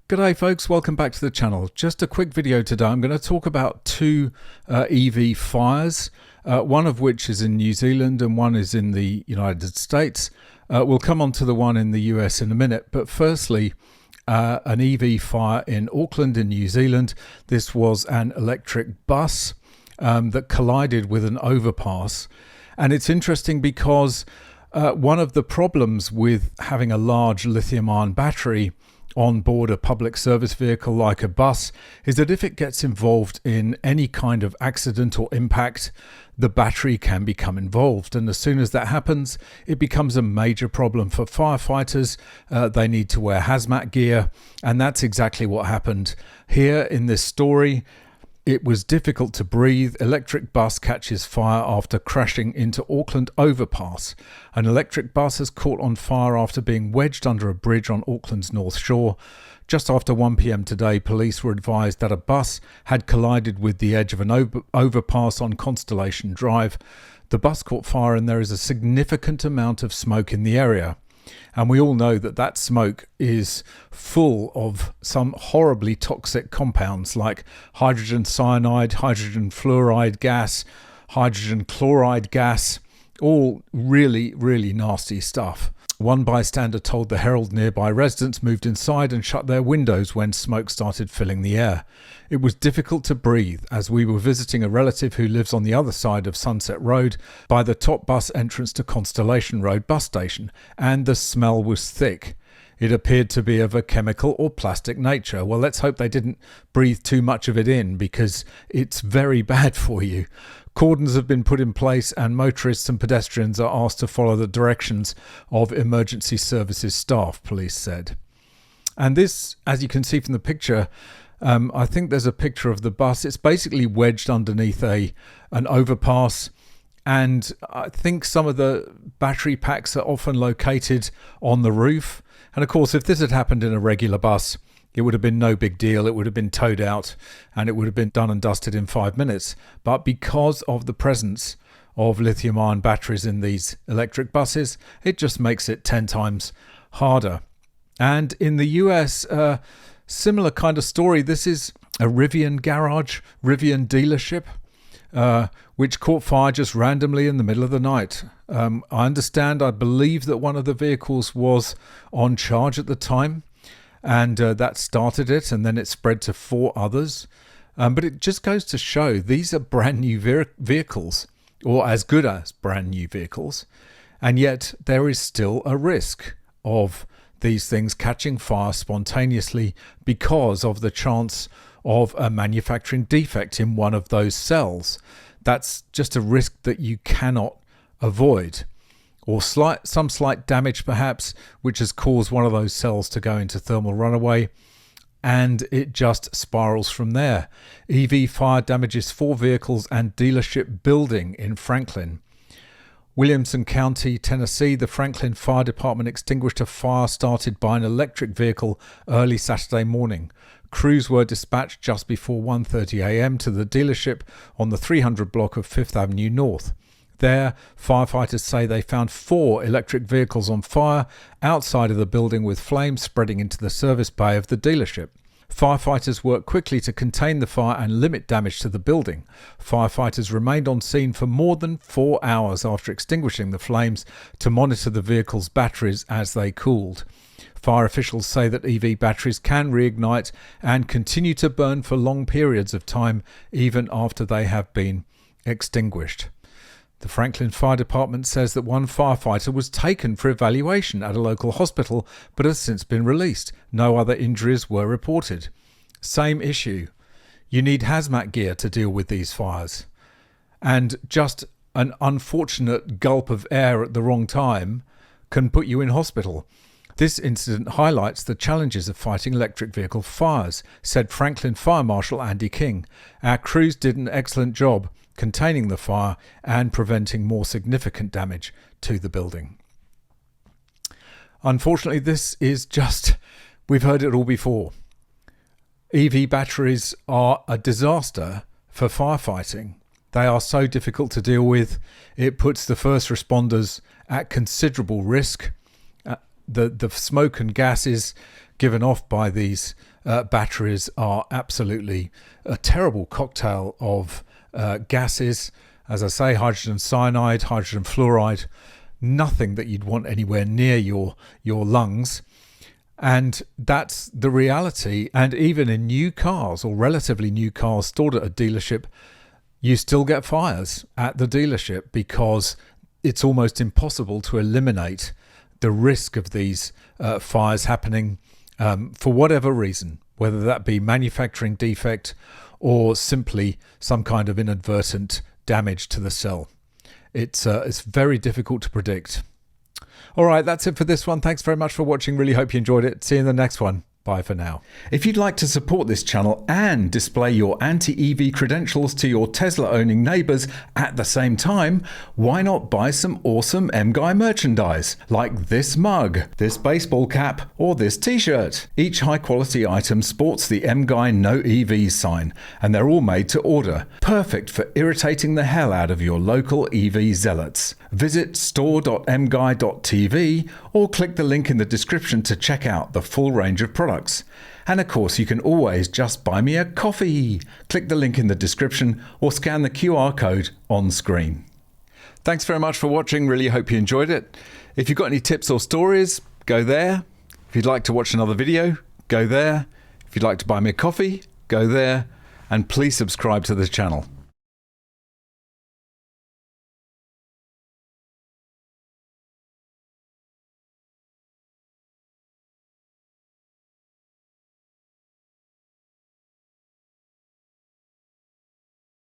G'day folks, welcome back to the channel. Just a quick video today. I'm going to talk about two EV fires, one of which is in New Zealand and one is in the United States. We'll come on to the one in the US in a minute, but firstly, an EV fire in Auckland in New Zealand. This was an electric bus that collided with an overpass. And it's interesting because one of the problems with having a large lithium-ion battery on board a public service vehicle like a bus is that if it gets involved in any kind of accident or impact, the battery can become involved. And as soon as that happens, it becomes a major problem for firefighters. They need to wear hazmat gear. And that's exactly what happened here in this story. It was difficult to breathe. Electric bus catches fire after crashing into Auckland overpass. An electric bus has caught on fire after being wedged under a bridge on Auckland's North Shore. Just after 1 p.m. today, police were advised that a bus had collided with the edge of an overpass on Constellation Drive. The bus caught fire and there is a significant amount of smoke in the area. And we all know that that smoke is full of some horribly toxic compounds like hydrogen cyanide, hydrogen fluoride gas, hydrogen chloride gas, all really, really nasty stuff. One bystander told the Herald nearby residents moved inside and shut their windows when smoke started filling the air. It was difficult to breathe as we were visiting a relative who lives on the other side of Sunset Road by the top bus entrance to Constellation Road bus station, and the smell was thick. It appeared to be of a chemical or plastic nature. Well, let's hope they didn't breathe too much of it in because it's very bad for you. Cordons have been put in place and motorists and pedestrians are asked to follow the directions of emergency services staff, police said. And this, as you can see from the picture, I think there's a picture of the bus. It's basically wedged underneath an overpass. And I think some of the battery packs are often located on the roof. And of course, if this had happened in a regular bus, it would have been no big deal. It would have been towed out and it would have been done and dusted in 5 minutes. But because of the presence of lithium-ion batteries in these electric buses, it just makes it 10 times harder. And in the US, similar kind of story. This is a Rivian garage, Rivian dealership, which caught fire just randomly in the middle of the night. I believe that one of the vehicles was on charge at the time. And that started it, and then it spread to 4 others. But it just goes to show these are brand new vehicles, or as good as brand new vehicles. And yet there is still a risk of these things catching fire spontaneously because of the chance of a manufacturing defect in one of those cells. That's just a risk that you cannot avoid. Or some slight damage perhaps, which has caused one of those cells to go into thermal runaway, and it just spirals from there. EV fire damages 4 vehicles and dealership building in Franklin. Williamson County, Tennessee, the Franklin Fire Department extinguished a fire started by an electric vehicle early Saturday morning. Crews were dispatched just before 1:30 a.m. to the dealership on the 300 block of 5th Avenue North. There, firefighters say they found 4 electric vehicles on fire outside of the building with flames spreading into the service bay of the dealership. Firefighters worked quickly to contain the fire and limit damage to the building. Firefighters remained on scene for more than 4 hours after extinguishing the flames to monitor the vehicle's batteries as they cooled. Fire officials say that EV batteries can reignite and continue to burn for long periods of time even after they have been extinguished. The Franklin Fire Department says that one firefighter was taken for evaluation at a local hospital but has since been released. No other injuries were reported. Same issue. You need hazmat gear to deal with these fires. And just an unfortunate gulp of air at the wrong time can put you in hospital. This incident highlights the challenges of fighting electric vehicle fires, said Franklin Fire Marshal Andy King. Our crews did an excellent job containing the fire and preventing more significant damage to the building. Unfortunately, this is just, we've heard it all before. EV batteries are a disaster for firefighting. They are so difficult to deal with. It puts the first responders at considerable risk. The smoke and gases given off by these batteries are absolutely a terrible cocktail of gases. As I say, hydrogen cyanide, hydrogen fluoride, nothing that you'd want anywhere near your lungs. And that's the reality. And even in new cars, or relatively new cars stored at a dealership, you still get fires at the dealership because it's almost impossible to eliminate the risk of these fires happening for whatever reason, whether that be manufacturing defect or simply some kind of inadvertent damage to the cell. It's very difficult to predict. All right, that's it for this one. Thanks very much for watching. Really hope you enjoyed it. See you in the next one. Bye for now. If you'd like to support this channel and display your anti-EV credentials to your Tesla-owning neighbours at the same time, why not buy some awesome MGUY merchandise, like this mug, this baseball cap, or this t-shirt. Each high-quality item sports the MGUY No EV sign, and they're all made to order, perfect for irritating the hell out of your local EV zealots. Visit store.mguy.tv or click the link in the description to check out the full range of products. And of course, you can always just buy me a coffee. Click the link in the description or scan the QR code on screen. Thanks very much for watching. Really hope you enjoyed it. If you've got any tips or stories, go there. If you'd like to watch another video, go there. If you'd like to buy me a coffee, go there. And please subscribe to the channel.